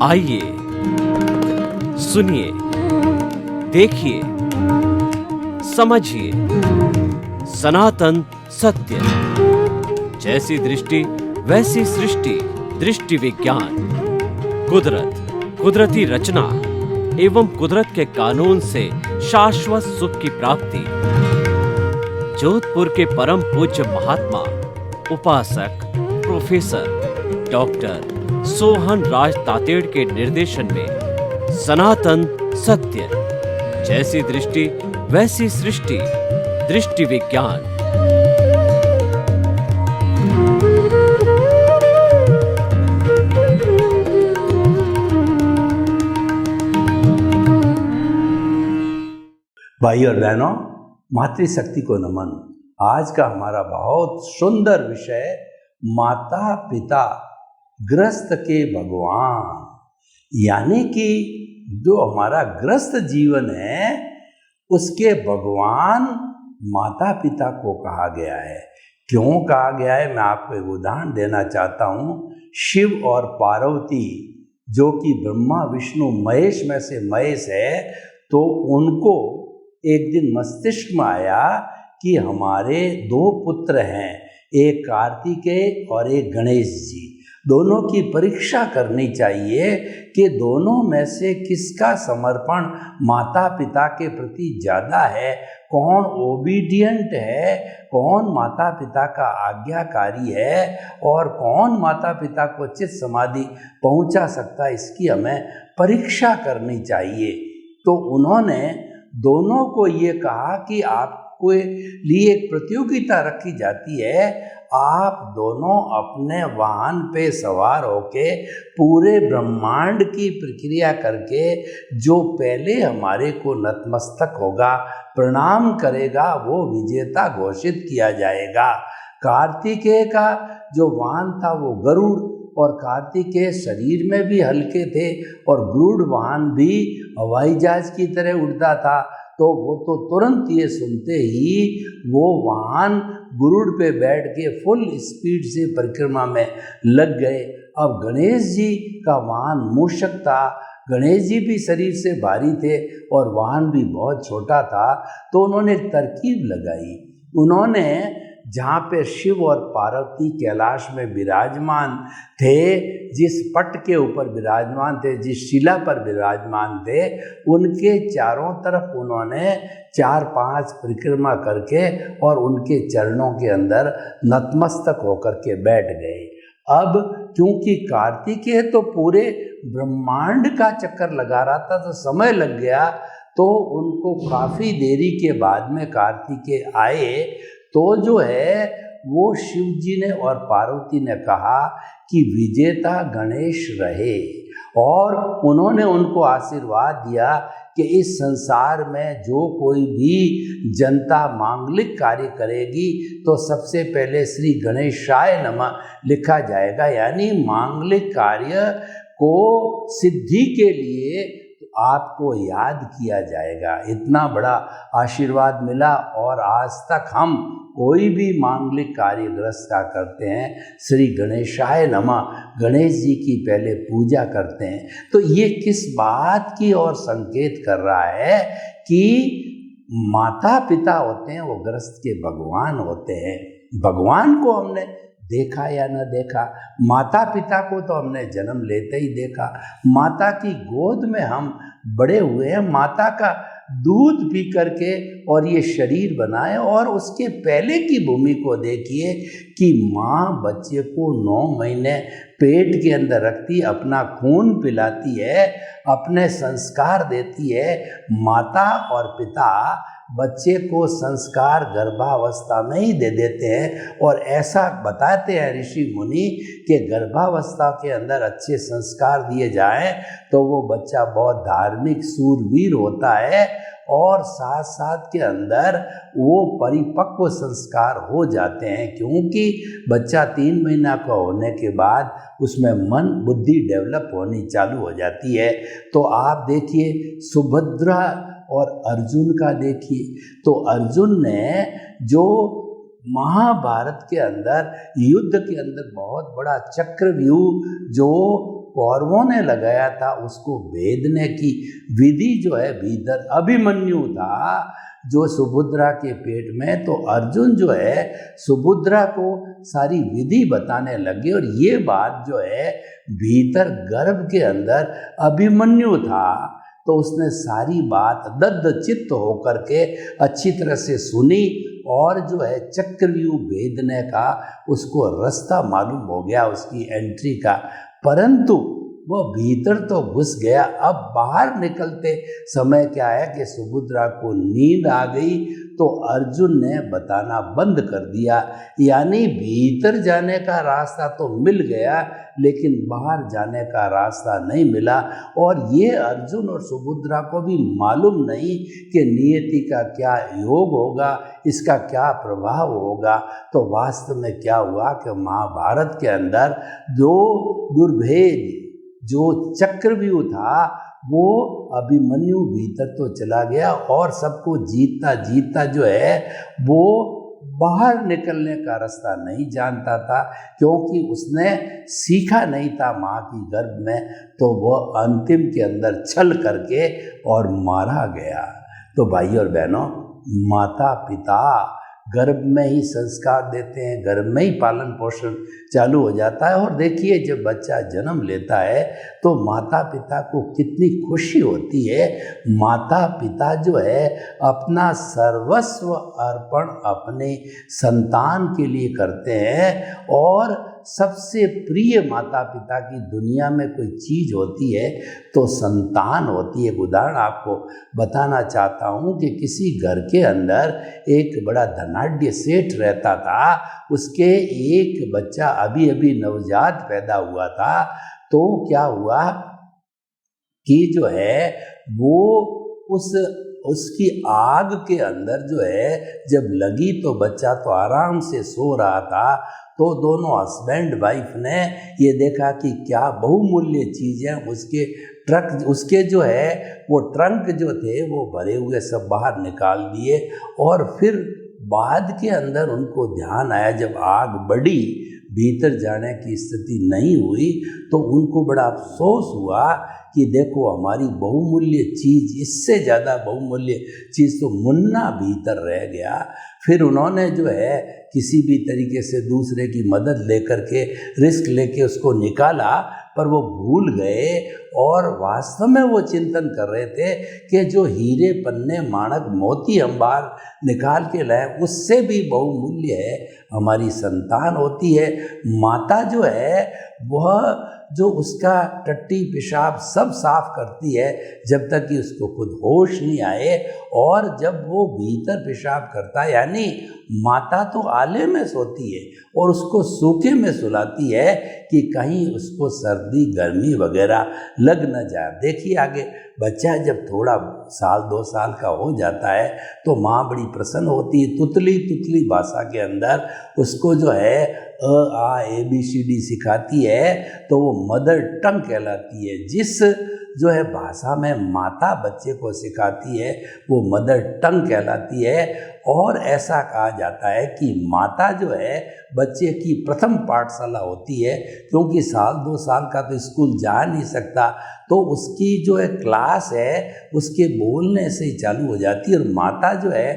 आइए सुनिए, देखिए, समझिए सनातन सत्य। जैसी दृष्टि वैसी सृष्टि, दृष्टि विज्ञान। कुदरत, कुदरती रचना एवं कुदरत के कानून से शाश्वत सुख की प्राप्ति। जोधपुर के परम पूज्य महात्मा उपासक प्रोफेसर डॉक्टर सोहन राज तातेड़ के निर्देशन में सनातन सत्य। जैसी दृष्टि वैसी सृष्टि, दृष्टि विज्ञान। भाई और बहनों, मातृशक्ति को नमन। आज का हमारा बहुत सुंदर विषय माता पिता ग्रस्त के भगवान, यानी कि जो हमारा ग्रस्त जीवन है उसके भगवान माता पिता को कहा गया है। क्यों कहा गया है, मैं आपको एक उदाहरण देना चाहता हूँ। शिव और पार्वती, जो कि ब्रह्मा विष्णु महेश में से महेश है, तो उनको एक दिन मस्तिष्क में आया कि हमारे दो पुत्र हैं, एक कार्तिकेय और एक गणेश जी। दोनों की परीक्षा करनी चाहिए कि दोनों में से किसका समर्पण माता पिता के प्रति ज़्यादा है, कौन ओबीडियंट है, कौन माता पिता का आज्ञाकारी है और कौन माता पिता को चित्त समाधि पहुंचा सकता है। इसकी हमें परीक्षा करनी चाहिए। तो उन्होंने दोनों को ये कहा कि आपके लिए एक प्रतियोगिता रखी जाती है। आप दोनों अपने वाहन पे सवार होके पूरे ब्रह्मांड की प्रक्रिया करके जो पहले हमारे को नतमस्तक होगा, प्रणाम करेगा, वो विजेता घोषित किया जाएगा। कार्तिकेय का जो वाहन था वो गरुड़, और कार्तिकेय शरीर में भी हल्के थे और गरुड़ वाहन भी हवाई जहाज की तरह उड़ता था। तो वो तो तुरंत ये सुनते ही वो वाहन गरुड़ पे बैठ के फुल स्पीड से परिक्रमा में लग गए। अब गणेश जी का वाहन मूषक था, गणेश जी भी शरीर से भारी थे और वाहन भी बहुत छोटा था। तो उन्होंने एक तरकीब लगाई। उन्होंने जहाँ पे शिव और पार्वती कैलाश में विराजमान थे, जिस पट के ऊपर विराजमान थे, जिस शिला पर विराजमान थे, उनके चारों तरफ उन्होंने 4-5 परिक्रमा करके और उनके चरणों के अंदर नतमस्तक होकर के बैठ गए। अब क्योंकि कार्तिकेय तो पूरे ब्रह्मांड का चक्कर लगा रहा था, तो समय लग गया, तो उनको काफ़ी देरी के बाद में कार्तिकेय आए। तो जो है वो शिव जी ने और पार्वती ने कहा कि विजेता गणेश रहे, और उन्होंने उनको आशीर्वाद दिया कि इस संसार में जो कोई भी जनता मांगलिक कार्य करेगी तो सबसे पहले श्री गणेशाय नमः लिखा जाएगा, यानी मांगलिक कार्य को सिद्धि के लिए आपको याद किया जाएगा। इतना बड़ा आशीर्वाद मिला, और आज तक हम कोई भी मांगलिक कार्य ग्रस्त का करते हैं, श्री गणेशाय नमः, गणेश जी की पहले पूजा करते हैं। तो ये किस बात की ओर संकेत कर रहा है कि माता पिता होते हैं वो ग्रस्त के भगवान होते हैं। भगवान को हमने देखा या न देखा, माता पिता को तो हमने जन्म लेते ही देखा, माता की गोद में हम बड़े हुए हैं, माता का दूध पी करके और ये शरीर बनाए। और उसके पहले की भूमि को देखिए कि माँ बच्चे को 9 महीने पेट के अंदर रखती, अपना खून पिलाती है, अपने संस्कार देती है। माता और पिता बच्चे को संस्कार गर्भावस्था में ही दे देते हैं, और ऐसा बताते हैं ऋषि मुनि कि गर्भावस्था के अंदर अच्छे संस्कार दिए जाएं तो वो बच्चा बहुत धार्मिक सूरवीर होता है, और साथ साथ के अंदर वो परिपक्व संस्कार हो जाते हैं, क्योंकि बच्चा 3 महीना का होने के बाद उसमें मन बुद्धि डेवलप होनी चालू हो जाती है। तो आप देखिए सुभद्रा और अर्जुन का देखिए, तो अर्जुन ने जो महाभारत के अंदर युद्ध के अंदर बहुत बड़ा चक्रव्यूह जो कौरवों ने लगाया था उसको भेदने की विधि जो है भीतर अभिमन्यु था जो सुभद्रा के पेट में, तो अर्जुन जो है सुभद्रा को सारी विधि बताने लगे। और ये बात जो है भीतर गर्भ के अंदर अभिमन्यु था, तो उसने सारी बात दग्ध चित्त होकर के अच्छी तरह से सुनी और जो है चक्रव्यूह भेदने का उसको रास्ता मालूम हो गया उसकी एंट्री का। परंतु वो भीतर तो घुस गया। अब बाहर निकलते समय क्या है कि सुभद्रा को नींद आ गई, तो अर्जुन ने बताना बंद कर दिया। यानी भीतर जाने का रास्ता तो मिल गया लेकिन बाहर जाने का रास्ता नहीं मिला। और ये अर्जुन और सुभद्रा को भी मालूम नहीं कि नियति का क्या योग होगा, इसका क्या प्रभाव होगा। तो वास्तव में क्या हुआ कि महाभारत के अंदर जो दुर्भेद जो चक्रव्यूह था वो अभिमन्यु भीतर तो चला गया और सबको जीतता जीतता जो है वो बाहर निकलने का रास्ता नहीं जानता था, क्योंकि उसने सीखा नहीं था माँ की गर्भ में, तो वह अंतिम के अंदर छल करके और मारा गया। तो भाई और बहनों, माता पिता गर्भ में ही संस्कार देते हैं, गर्भ में ही पालन पोषण चालू हो जाता है। और देखिए जब बच्चा जन्म लेता है तो माता पिता को कितनी खुशी होती है। माता पिता जो है अपना सर्वस्व अर्पण अपने संतान के लिए करते हैं। और सबसे प्रिय माता पिता की दुनिया में कोई चीज़ होती है तो संतान होती है। एक उदाहरण आपको बताना चाहता हूँ कि किसी घर के अंदर एक बड़ा धनाढ्य सेठ रहता था। उसके एक बच्चा अभी अभी नवजात पैदा हुआ था। तो क्या हुआ कि जो है वो उसकी आग के अंदर जो है जब लगी तो बच्चा तो आराम से सो रहा था। तो दोनों हस्बैंड वाइफ ने ये देखा कि क्या बहुमूल्य चीज़ है, उसके जो है वो ट्रंक जो थे वो भरे हुए सब बाहर निकाल दिए। और फिर बाद के अंदर उनको ध्यान आया, जब आग बढ़ी भीतर जाने की स्थिति नहीं हुई तो उनको बड़ा अफसोस हुआ कि देखो हमारी बहुमूल्य चीज़, इससे ज़्यादा बहुमूल्य चीज़ तो मुन्ना भीतर रह गया। फिर उन्होंने जो है किसी भी तरीके से दूसरे की मदद लेकर के रिस्क लेके उसको निकाला, पर वो भूल गए और वास्तव में वो चिंतन कर रहे थे कि जो हीरे पन्ने माणक मोती हम बाहर निकाल के लाए उससे भी बहुमूल्य है हमारी संतान होती है। माता जो है वह जो उसका टट्टी पेशाब सब साफ करती है जब तक कि उसको खुद होश नहीं आए। और जब वो भीतर पेशाब करता है, यानी माता तो आले में सोती है और उसको सूखे में सुलाती है कि कहीं उसको सर्दी गर्मी वगैरह लग न जाए। देखिए आगे बच्चा जब थोड़ा साल 2 साल का हो जाता है तो माँ बड़ी प्रसन्न होती है, तुतली भाषा के अंदर उसको जो है ABCD सिखाती है, तो वो मदर टंग कहलाती है। जिस जो है भाषा में माता बच्चे को सिखाती है वो मदर टंग कहलाती है। और ऐसा कहा जाता है कि माता जो है बच्चे की प्रथम पाठशाला होती है, क्योंकि साल 2 साल का तो स्कूल जा नहीं सकता, तो उसकी जो है क्लास है उसके बोलने से ही चालू हो जाती है। और माता जो है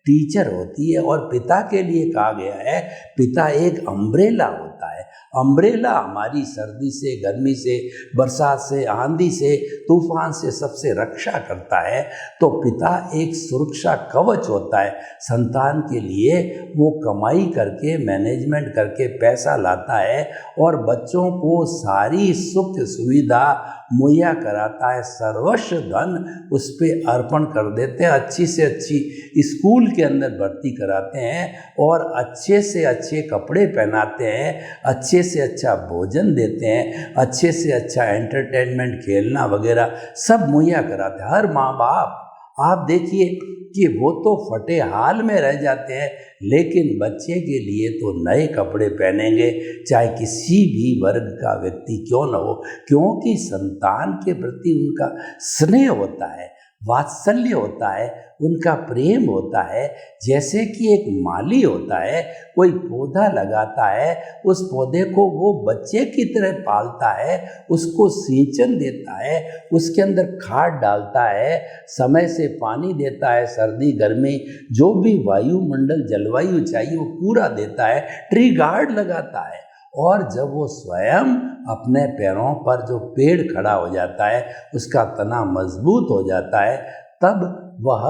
टीचर होती है। और पिता के लिए कहा गया है पिता एक अम्ब्रेला होता है। अम्ब्रेला हमारी सर्दी से, गर्मी से, बरसात से, आंधी से, तूफान से सबसे रक्षा करता है। तो पिता एक सुरक्षा कवच होता है संतान के लिए। वो कमाई करके मैनेजमेंट करके पैसा लाता है और बच्चों को सारी सुख सुविधा मुहैया कराता है। सर्वस्व धन उस पर अर्पण कर देते हैं। अच्छी से अच्छी स्कूल के अंदर भर्ती कराते हैं और अच्छे से अच्छे कपड़े पहनाते हैं, अच्छे से अच्छा भोजन देते हैं, अच्छे से अच्छा एंटरटेनमेंट खेलना वगैरह सब मुहैया कराते हैं। हर माँ बाप आप देखिए कि वो तो फटे हाल में रह जाते हैं, लेकिन बच्चे के लिए तो नए कपड़े पहनेंगे, चाहे किसी भी वर्ग का व्यक्ति क्यों न हो, क्योंकि संतान के प्रति उनका स्नेह होता है। वात्सल्य होता है, उनका प्रेम होता है। जैसे कि एक माली होता है, कोई पौधा लगाता है, उस पौधे को वो बच्चे की तरह पालता है, उसको सिंचन देता है, उसके अंदर खाद डालता है, समय से पानी देता है, सर्दी गर्मी जो भी वायुमंडल जलवायु चाहिए वो पूरा देता है, ट्री गार्ड लगाता है। और जब वो स्वयं अपने पैरों पर जो पेड़ खड़ा हो जाता है, उसका तना मजबूत हो जाता है, तब वह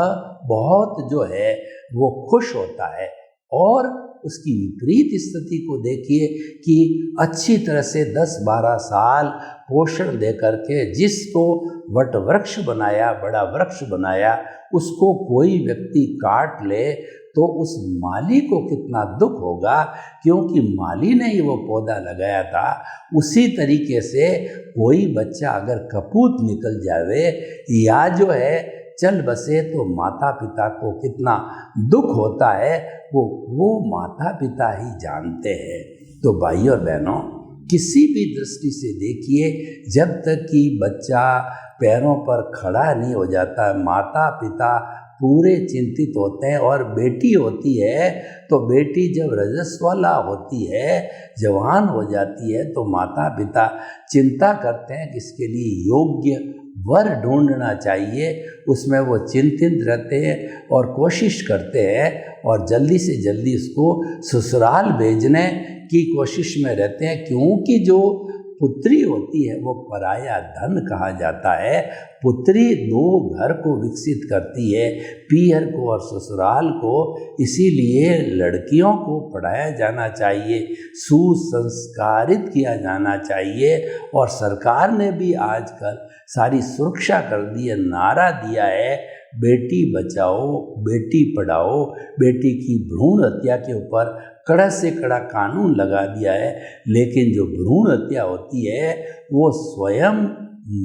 बहुत जो है वो खुश होता है। और उसकी विपरीत स्थिति को देखिए कि अच्छी तरह से 10-12 साल पोषण दे करके जिसको वट वृक्ष बनाया, बड़ा वृक्ष बनाया, उसको कोई व्यक्ति काट ले तो उस माली को कितना दुख होगा, क्योंकि माली ने ही वो पौधा लगाया था। उसी तरीके से कोई बच्चा अगर कपूत निकल जावे या जो है चल बसे तो माता पिता को कितना दुख होता है, वो माता पिता ही जानते हैं। तो भाई और बहनों, किसी भी दृष्टि से देखिए, जब तक कि बच्चा पैरों पर खड़ा नहीं हो जाता, माता पिता पूरे चिंतित होते हैं। और बेटी होती है तो बेटी जब रजस्वला होती है, जवान हो जाती है, तो माता पिता चिंता करते हैं कि इसके लिए योग्य वर ढूंढना चाहिए। उसमें वो चिंतित रहते हैं और कोशिश करते हैं और जल्दी से जल्दी उसको ससुराल भेजने की कोशिश में रहते हैं, क्योंकि जो पुत्री होती है वो पराया धन कहा जाता है। पुत्री दो घर को विकसित करती है, पीहर को और ससुराल को। इसीलिए लड़कियों को पढ़ाया जाना चाहिए, सुसंस्कारित किया जाना चाहिए। और सरकार ने भी आजकल सारी सुरक्षा कर दी है, नारा दिया है, बेटी बचाओ बेटी पढ़ाओ। बेटी की भ्रूण हत्या के ऊपर कड़ा से कड़ा कानून लगा दिया है। लेकिन जो भ्रूण हत्या होती है वो स्वयं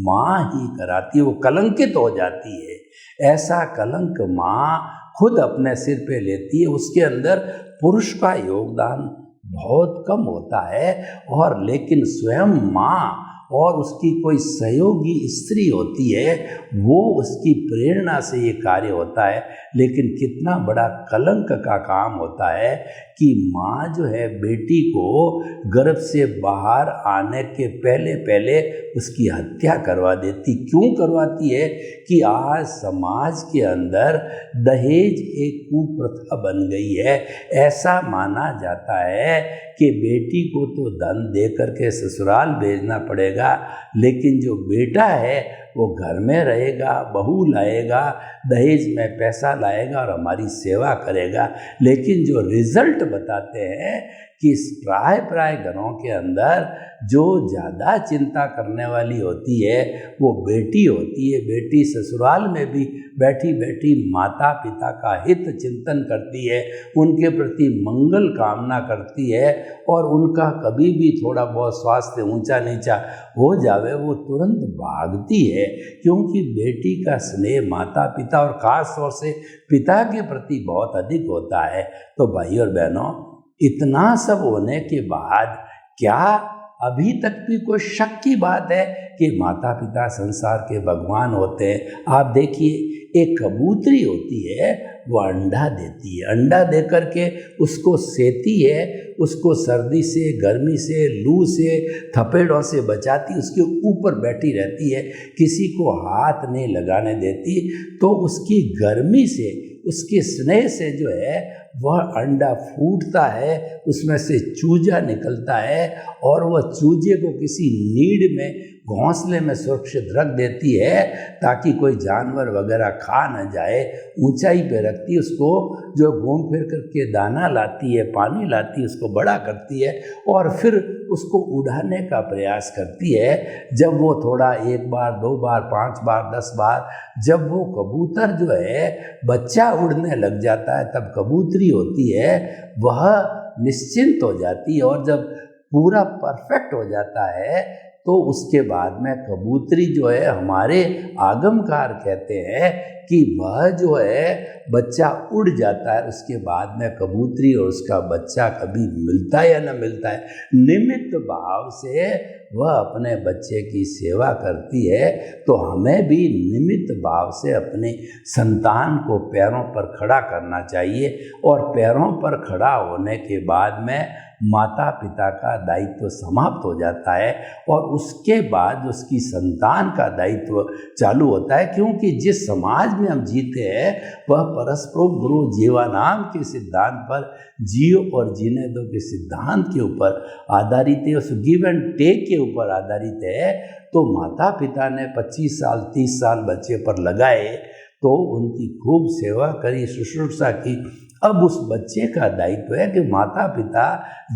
माँ ही कराती है, वो कलंकित हो जाती है। ऐसा कलंक माँ खुद अपने सिर पे लेती है। उसके अंदर पुरुष का योगदान बहुत कम होता है, और लेकिन स्वयं माँ और उसकी कोई सहयोगी स्त्री होती है, वो उसकी प्रेरणा से ये कार्य होता है। लेकिन कितना बड़ा कलंक का काम होता है कि माँ जो है बेटी को गर्भ से बाहर आने के पहले पहले उसकी हत्या करवा देती। क्यों करवाती है कि आज समाज के अंदर दहेज एक कुप्रथा बन गई है। ऐसा माना जाता है कि बेटी को तो धन दे करके ससुराल भेजना पड़ेगा, लेकिन जो बेटा है वो घर में रहेगा, बहू लाएगा, दहेज में पैसा लाएगा और हमारी सेवा करेगा। लेकिन जो रिजल्ट बताते हैं कि प्राय घरों के अंदर जो ज़्यादा चिंता करने वाली होती है वो बेटी होती है। बेटी ससुराल में भी बैठी बैठी माता पिता का हित चिंतन करती है, उनके प्रति मंगल कामना करती है, और उनका कभी भी थोड़ा बहुत स्वास्थ्य ऊंचा नीचा हो जावे वो तुरंत भागती है, क्योंकि बेटी का स्नेह माता पिता और ख़ास तौर से पिता के प्रति बहुत अधिक होता है। तो भाई और बहनों, इतना सब होने के बाद क्या अभी तक भी कोई शक की बात है कि माता पिता संसार के भगवान होते हैं? आप देखिए, एक कबूतरी होती है, वो अंडा देती है, अंडा दे करके उसको सेती है, उसको सर्दी से, गर्मी से, लू से, थपेड़ों से बचाती, उसके ऊपर बैठी रहती है, किसी को हाथ नहीं लगाने देती। तो उसकी गर्मी से, उसके स्नेह से जो है वह अंडा फूटता है, उसमें से चूजा निकलता है, और वह चूजे को किसी नीड में, घोंसले में सुरक्षित रख देती है ताकि कोई जानवर वगैरह खा न जाए। ऊंचाई पे रखती है उसको, जो घूम फिर करके दाना लाती है, पानी लाती है, उसको बड़ा करती है और फिर उसको उड़ाने का प्रयास करती है। जब वो थोड़ा 1 बार 2 बार 5 बार 10 बार, जब वो कबूतर जो है बच्चा उड़ने लग जाता है, तब कबूतरी होती है वह निश्चिंत हो जाती है। और जब पूरा परफेक्ट हो जाता है तो उसके बाद में कबूतरी जो है, हमारे आगमकार कहते हैं कि वह जो है बच्चा उड़ जाता है, उसके बाद में कबूतरी और उसका बच्चा कभी मिलता है या न मिलता है, निमित्त भाव से वह अपने बच्चे की सेवा करती है। तो हमें भी निमित्त भाव से अपने संतान को पैरों पर खड़ा करना चाहिए और पैरों पर खड़ा होने के बाद में माता पिता का दायित्व समाप्त हो जाता है और उसके बाद उसकी संतान का दायित्व चालू होता है। क्योंकि जिस समाज में हम जीते हैं वह परस्पर गुरु जीवानाम के सिद्धांत पर, जियो और जीने दो के सिद्धांत के ऊपर आधारित है, उस गिव एंड टेक के ऊपर आधारित है। तो माता पिता ने 25 साल 30 साल बच्चे पर लगाए, तो उनकी खूब सेवा करी, शुश्रूषा की। अब उस बच्चे का दायित्व है कि माता पिता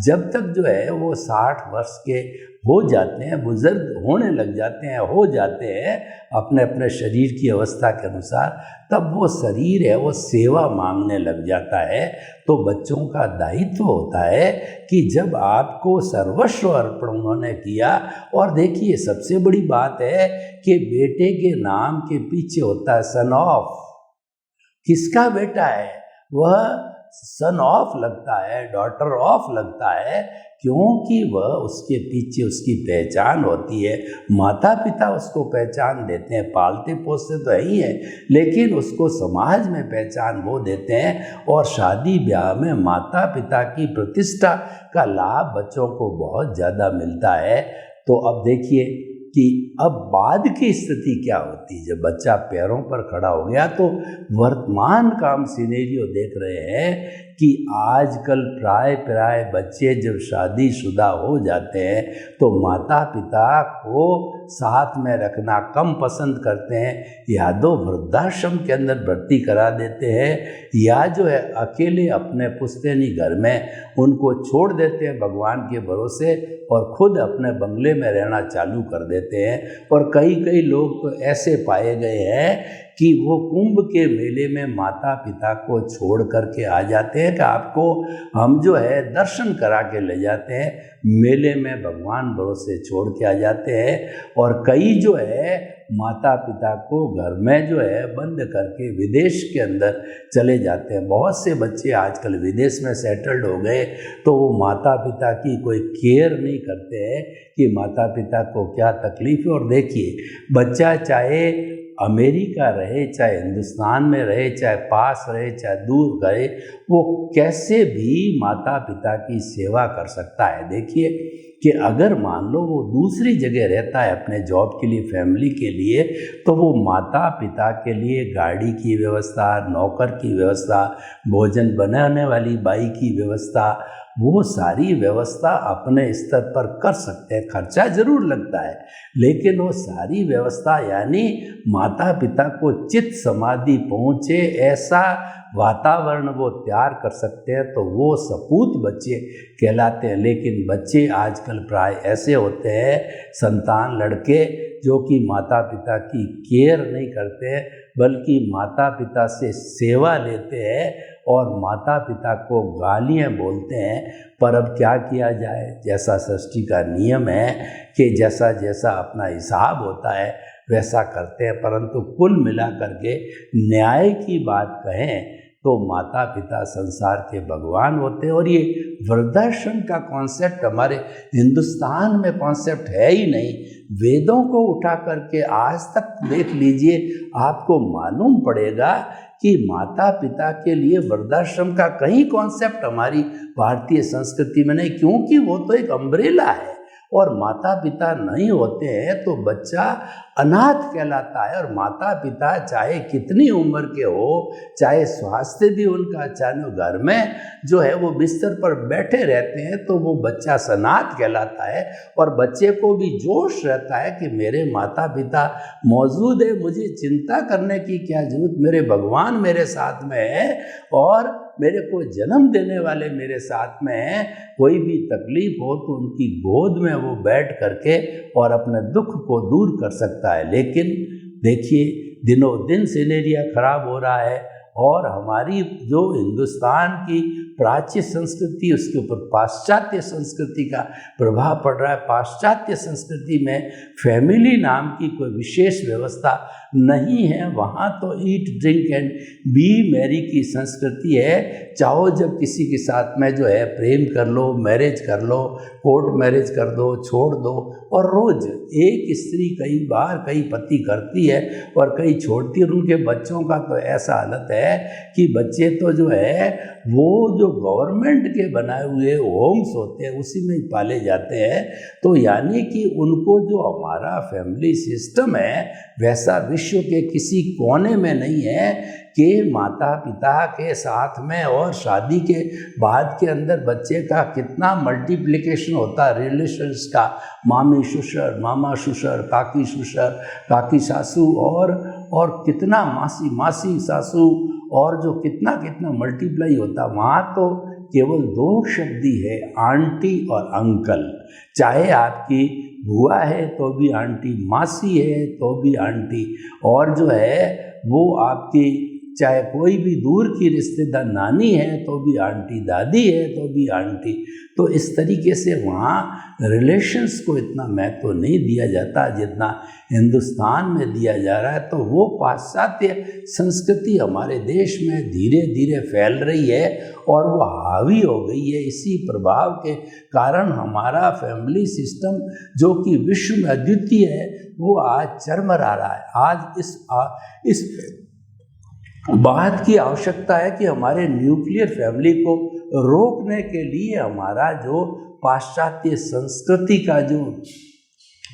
जब तक जो है वो 60 वर्ष के हो जाते हैं, बुजुर्ग होने लग जाते हैं, हो जाते हैं अपने अपने शरीर की अवस्था के अनुसार, तब वो शरीर है वो सेवा मांगने लग जाता है। तो बच्चों का दायित्व होता है कि जब आपको सर्वस्व अर्पण उन्होंने किया, और देखिए सबसे बड़ी बात है कि बेटे के नाम के पीछे होता है सन ऑफ। किसका बेटा है? वह सन ऑफ लगता है, डॉटर ऑफ लगता है, क्योंकि वह उसके पीछे उसकी पहचान होती है। माता पिता उसको पहचान देते हैं, पालते पोसते तो ही है, लेकिन उसको समाज में पहचान वो देते हैं। और शादी ब्याह में माता पिता की प्रतिष्ठा का लाभ बच्चों को बहुत ज़्यादा मिलता है। तो अब देखिए कि अब बाद की स्थिति क्या होती है। जब बच्चा पैरों पर खड़ा हो गया तो वर्तमान का हम सिनेरियो देख रहे हैं कि आजकल प्राय बच्चे जब शादीशुदा हो जाते हैं तो माता पिता को साथ में रखना कम पसंद करते हैं, या तो वृद्धाश्रम के अंदर भर्ती करा देते हैं, या जो है अकेले अपने पुश्तैनी घर में उनको छोड़ देते हैं भगवान के भरोसे, और खुद अपने बंगले में रहना चालू कर देते हैं। और कई लोग तो ऐसे पाए गए हैं कि वो कुंभ के मेले में माता पिता को छोड़ करके आ जाते हैं कि आपको हम जो है दर्शन करा के ले जाते हैं, मेले में भगवान भरोसे छोड़ के आ जाते हैं। और कई जो है माता पिता को घर में जो है बंद करके विदेश के अंदर चले जाते हैं। बहुत से बच्चे आजकल विदेश में सेटल्ड हो गए, तो वो माता पिता की कोई केयर नहीं करते हैं कि माता पिता को क्या तकलीफ है। और देखिए बच्चा चाहे अमेरिका रहे, चाहे हिंदुस्तान में रहे, चाहे पास रहे, चाहे दूर रहे, वो कैसे भी माता पिता की सेवा कर सकता है। देखिए कि अगर मान लो वो दूसरी जगह रहता है अपने जॉब के लिए, फैमिली के लिए, तो वो माता पिता के लिए गाड़ी की व्यवस्था, नौकर की व्यवस्था, भोजन बनाने वाली बाई की व्यवस्था, वो सारी व्यवस्था अपने स्तर पर कर सकते हैं। खर्चा जरूर लगता है, लेकिन वो सारी व्यवस्था यानी माता पिता को चित्त समाधि पहुँचे ऐसा वातावरण वो तैयार कर सकते हैं, तो वो सपूत बच्चे कहलाते हैं। लेकिन बच्चे आजकल प्राय ऐसे होते हैं, संतान लड़के, जो कि माता पिता की केयर नहीं करते, बल्कि माता पिता से सेवा लेते हैं और माता पिता को गालियाँ बोलते हैं। पर अब क्या किया जाए, जैसा सृष्टि का नियम है कि जैसा जैसा अपना हिसाब होता है वैसा करते हैं। परंतु कुल मिलाकर के न्याय की बात कहें तो माता पिता संसार के भगवान होते हैं। और ये वृद्धाश्रम का कॉन्सेप्ट हमारे हिंदुस्तान में कॉन्सेप्ट है ही नहीं। वेदों को उठा करके आज तक देख लीजिए, आपको मालूम पड़ेगा कि माता पिता के लिए वृद्धाश्रम का कहीं कॉन्सेप्ट हमारी भारतीय संस्कृति में नहीं, क्योंकि वो तो एक अम्ब्रेला है। और माता पिता नहीं होते हैं तो बच्चा अनाथ कहलाता है। और माता पिता चाहे कितनी उम्र के हो, चाहे स्वास्थ्य भी उनका चाहे घर में जो है वो बिस्तर पर बैठे रहते हैं, तो वो बच्चा सनाथ कहलाता है। और बच्चे को भी जोश रहता है कि मेरे माता पिता मौजूद है, मुझे चिंता करने की क्या जरूरत, मेरे भगवान मेरे साथ में है और मेरे को जन्म देने वाले मेरे साथ में हैं। कोई भी तकलीफ हो तो उनकी गोद में वो बैठ करके और अपने दुख को दूर कर सकता है। लेकिन देखिए दिनों दिन सिनेरिया खराब हो रहा है और हमारी जो हिंदुस्तान की प्राच्य संस्कृति, उसके ऊपर पाश्चात्य संस्कृति का प्रभाव पड़ रहा है। पाश्चात्य संस्कृति में फैमिली नाम की कोई विशेष व्यवस्था नहीं है। वहाँ तो eat drink and B Mary की संस्कृति है। चाहो जब किसी के साथ में जो है प्रेम कर लो, मैरिज कर लो, कोर्ट मैरिज कर दो, छोड़ दो। और रोज़ एक स्त्री कई बार कई पति करती है और कई छोड़ती है। और उनके बच्चों का तो ऐसा हालत है कि बच्चे तो जो है वो जो गवर्नमेंट के बनाए हुए होम्स होते हैं उसी में ही पाले जाते हैं। तो यानी कि उनको जो हमारा फैमिली सिस्टम है वैसा विश्व के किसी कोने में नहीं है कि माता पिता के साथ में और शादी के बाद के अंदर बच्चे का कितना मल्टीप्लिकेशन होता है रिलेशंस का। मामी ससुर, मामा ससुर, काकी ससुर, काकी सासू और कितना मासी सासू, और जो कितना कितना मल्टीप्लाई होता। वहाँ तो केवल दो शब्द ही है, आंटी और अंकल। चाहे आपकी बुआ है तो भी आंटी, मासी है तो भी आंटी, और जो है वो आपकी चाहे कोई भी दूर की रिश्तेदार नानी है तो भी आंटी, दादी है तो भी आंटी। तो इस तरीके से वहाँ रिलेशंस को इतना महत्व नहीं दिया जाता जितना हिंदुस्तान में दिया जा रहा है। तो वो पाश्चात्य संस्कृति हमारे देश में धीरे धीरे फैल रही है और वो हावी हो गई है। इसी प्रभाव के कारण हमारा फैमिली सिस्टम जो कि विश्व में अद्वितीय है वो आज चरमरा रहा है। आज इस बात की आवश्यकता है कि हमारे न्यूक्लियर फैमिली को रोकने के लिए हमारा जो पाश्चात्य संस्कृति का जो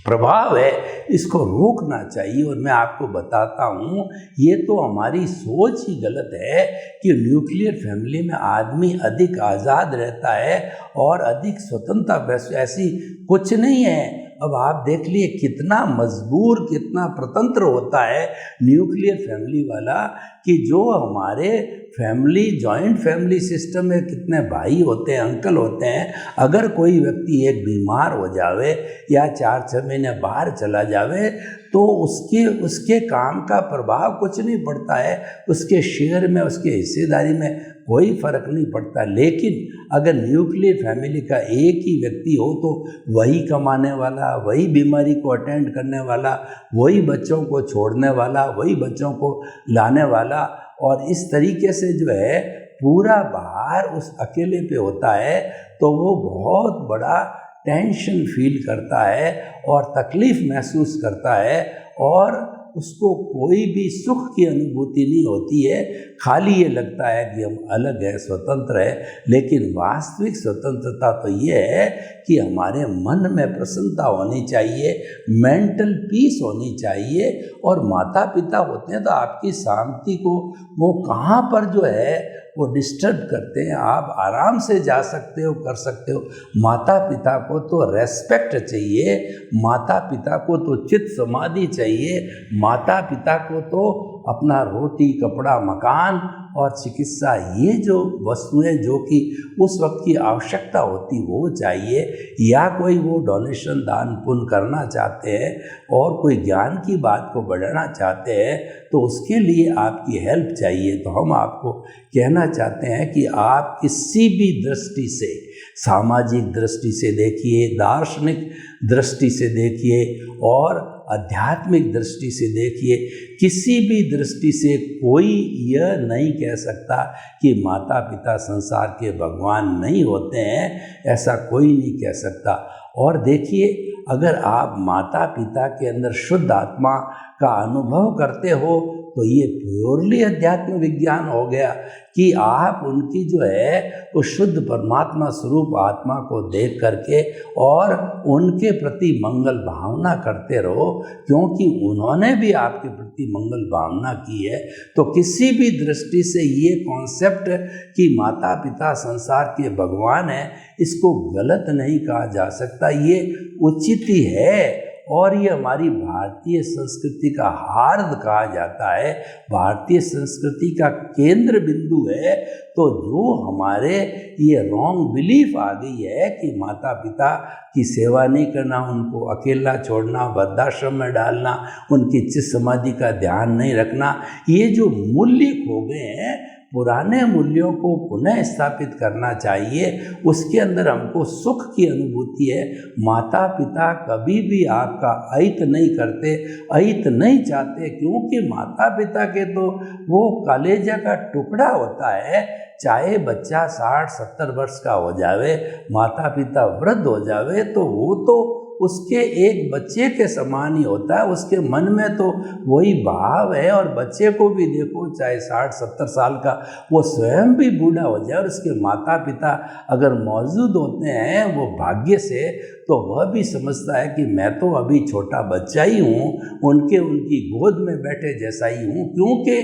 प्रभाव है इसको रोकना चाहिए। और मैं आपको बताता हूँ ये तो हमारी सोच ही गलत है कि न्यूक्लियर फैमिली में आदमी अधिक आज़ाद रहता है और अधिक स्वतंत्रता, ऐसी कुछ नहीं है। अब आप देख लिए कितना मजबूर, कितना स्वतंत्र होता है न्यूक्लियर फैमिली वाला, कि जो हमारे फैमिली जॉइंट फैमिली सिस्टम में कितने भाई होते हैं, अंकल होते हैं। अगर कोई व्यक्ति एक बीमार हो जावे या 4-6 महीने बाहर चला जावे तो उसके काम का प्रभाव कुछ नहीं पड़ता है, उसके शेयर में, उसके हिस्सेदारी में कोई फर्क नहीं पड़ता। लेकिन अगर न्यूक्लियर फैमिली का एक ही व्यक्ति हो तो वही कमाने वाला, वही बीमारी को अटेंड करने वाला, वही बच्चों को छोड़ने वाला, वही बच्चों को लाने वाला, और इस तरीके से जो है पूरा भार उस अकेले पे होता है तो वो बहुत बड़ा टेंशन फील करता है और तकलीफ़ महसूस करता है और उसको कोई भी सुख की अनुभूति नहीं होती है। खाली ये लगता है कि हम अलग है, स्वतंत्र है। लेकिन वास्तविक स्वतंत्रता तो ये है कि हमारे मन में प्रसन्नता होनी चाहिए, मेंटल पीस होनी चाहिए। और माता पिता होते हैं तो आपकी शांति को वो कहाँ पर जो है वो डिस्टर्ब करते हैं। आप आराम से जा सकते हो, कर सकते हो। माता पिता को तो रेस्पेक्ट चाहिए, माता पिता को तो चित्त समाधि चाहिए, माता पिता को तो अपना रोटी, कपड़ा, मकान और चिकित्सा, ये जो वस्तुएं जो कि उस वक्त की आवश्यकता होती वो चाहिए। या कोई वो डोनेशन, दान पुण्य करना चाहते हैं और कोई ज्ञान की बात को बढ़ाना चाहते हैं तो उसके लिए आपकी हेल्प चाहिए। तो हम आपको कहना चाहते हैं कि आप किसी भी दृष्टि से, सामाजिक दृष्टि से देखिए, दार्शनिक दृष्टि से देखिए और आध्यात्मिक दृष्टि से देखिए, किसी भी दृष्टि से कोई यह नहीं कह सकता कि माता पिता संसार के भगवान नहीं होते हैं। ऐसा कोई नहीं कह सकता। और देखिए, अगर आप माता पिता के अंदर शुद्ध आत्मा का अनुभव करते हो तो ये प्योरली अध्यात्म विज्ञान हो गया कि आप उनकी जो है वो शुद्ध परमात्मा स्वरूप आत्मा को देख करके और उनके प्रति मंगल भावना करते रहो, क्योंकि उन्होंने भी आपके प्रति मंगल भावना की है। तो किसी भी दृष्टि से ये कॉन्सेप्ट कि माता पिता संसार के भगवान हैं, इसको गलत नहीं कहा जा सकता, ये उचित ही है। और ये हमारी भारतीय संस्कृति का हार्द कहा जाता है, भारतीय संस्कृति का केंद्र बिंदु है। तो जो हमारे ये रॉन्ग बिलीफ आ गई है कि माता पिता की सेवा नहीं करना, उनको अकेला छोड़ना, वृद्धाश्रम में डालना, उनकी चित्त समाधि का ध्यान नहीं रखना, ये जो मूल्य खो गए हैं पुराने मूल्यों को पुनः स्थापित करना चाहिए। उसके अंदर हमको सुख की अनुभूति है। माता पिता कभी भी आपका अहित नहीं करते, अहित नहीं चाहते, क्योंकि माता पिता के तो वो कलेजा का टुकड़ा होता है। चाहे बच्चा 60-70 वर्ष का हो जावे, माता पिता वृद्ध हो जावे, तो वो तो उसके एक बच्चे के समान ही होता है। उसके मन में तो वही भाव है। और बच्चे को भी देखो, चाहे 60-70 साल का वो स्वयं भी बूढ़ा हो जाए और उसके माता पिता अगर मौजूद होते हैं वो भाग्य से, तो वह भी समझता है कि मैं तो अभी छोटा बच्चा ही हूँ, उनकी गोद में बैठे जैसा ही हूँ। क्योंकि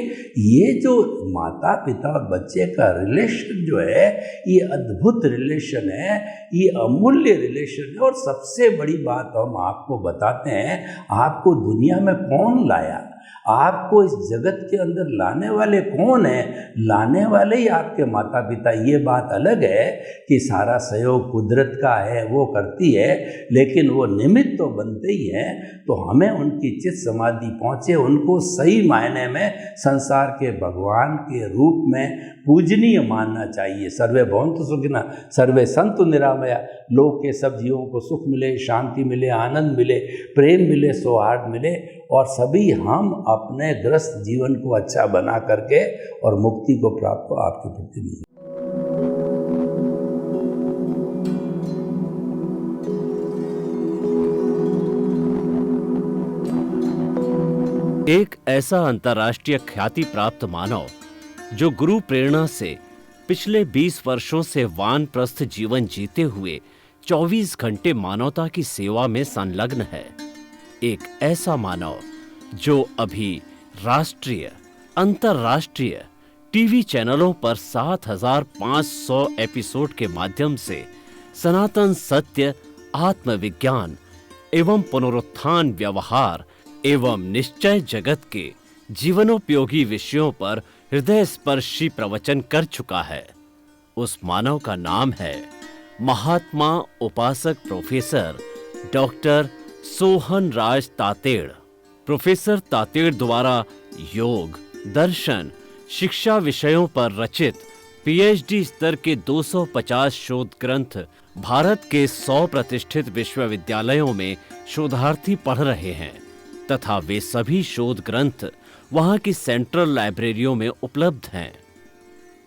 ये जो माता पिता और बच्चे का रिलेशन जो है, ये अद्भुत रिलेशन है, ये अमूल्य रिलेशन है। और सबसे बड़ी बात हम आपको बताते हैं, आपको दुनिया में कौन लाया, आपको इस जगत के अंदर लाने वाले कौन है? लाने वाले ही आपके माता पिता। ये बात अलग है कि सारा सहयोग कुदरत का है, वो करती है, लेकिन वो निमित्त तो बनते ही हैं। तो हमें उनकी चित्त समाधि पहुँचे, उनको सही मायने में संसार के भगवान के रूप में पूजनीय मानना चाहिए। सर्वे भवन्तु सुखिनः, सर्वे सन्तु निरामया। लोक के सब जीवों को सुख मिले, शांति मिले, आनंद मिले, प्रेम मिले, सौहार्द मिले, और सभी हम अपने ग्रस्त जीवन को अच्छा बना करके और मुक्ति को प्राप्त हो। आपके प्रति नहीं। एक ऐसा अंतर्राष्ट्रीय ख्याति प्राप्त मानव जो गुरु प्रेरणा से पिछले 20 वर्षों से वानप्रस्थ जीवन जीते हुए 24 घंटे मानवता की सेवा में संलग्न है। एक ऐसा मानव जो अभी राष्ट्रीय, अंतर्राष्ट्रीय टीवी चैनलों पर 7,500 एपिसोड के माध्यम से सनातन सत्य, आत्मविज्ञान एवं पुनरुत्थान, व्यवहार एवं निश्चय जगत के जीवनोपयोगी विषयों पर हृदय स्पर्शी प्रवचन कर चुका है। उस मानव का नाम है महात्मा उपासक प्रोफेसर डॉक्टर सोहन राज तातेड़। प्रोफेसर तातेड़ द्वारा योग, दर्शन, शिक्षा विषयों पर रचित पीएचडी स्तर के 250 शोध ग्रंथ भारत के 100 प्रतिष्ठित विश्वविद्यालयों में शोधार्थी पढ़ रहे हैं तथा वे सभी शोध ग्रंथ वहां की सेंट्रल लाइब्रेरियों में उपलब्ध हैं।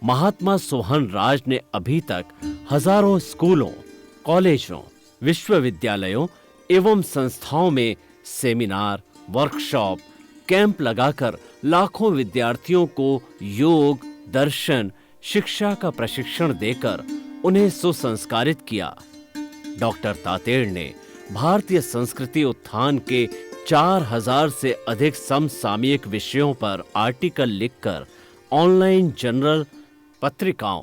महात्मा सोहन राज ने अभी तक हजारों स्कूलों, कॉलेजों, विश्वविद्यालयों एवं संस्थाओं में सेमिनार, वर्कशॉप, कैंप लगाकर लाखों विद्यार्थियों को योग, दर्शन, शिक्षा का प्रशिक्षण देकर उन्हें सुसंस्कारित किया। डॉक्टर तातेड़ ने भारतीय संस्कृति उत्थान के 4000 से अधिक समसामयिक विषयों पर आर्टिकल लिखकर ऑनलाइन जर्नल, पत्रिकाओं,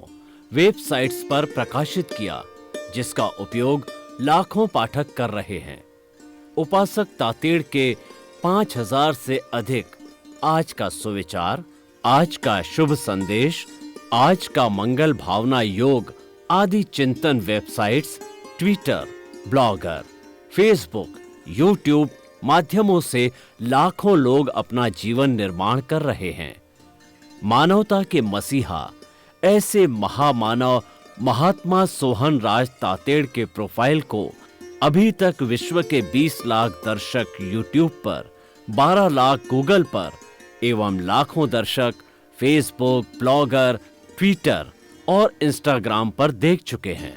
वेबसाइट्स पर प्रकाशित किया, जिसका उपयोग लाखों पाठक कर रहे हैं। उपासक तातेड़ के 5000 से अधिक आज का सुविचार, आज का शुभ संदेश, आज का मंगल भावना योग आदि चिंतन websites, Twitter, blogger, Facebook, YouTube माध्यमों से लाखों लोग अपना जीवन निर्माण कर रहे हैं। मानवता के मसीहा ऐसे महामानव महात्मा सोहन राज तातेड़ के प्रोफाइल को अभी तक विश्व के 20 लाख दर्शक यूट्यूब पर, 12 लाख गूगल पर एवं लाखों दर्शक फेसबुक, ब्लॉगर, ट्विटर और इंस्टाग्राम पर देख चुके हैं।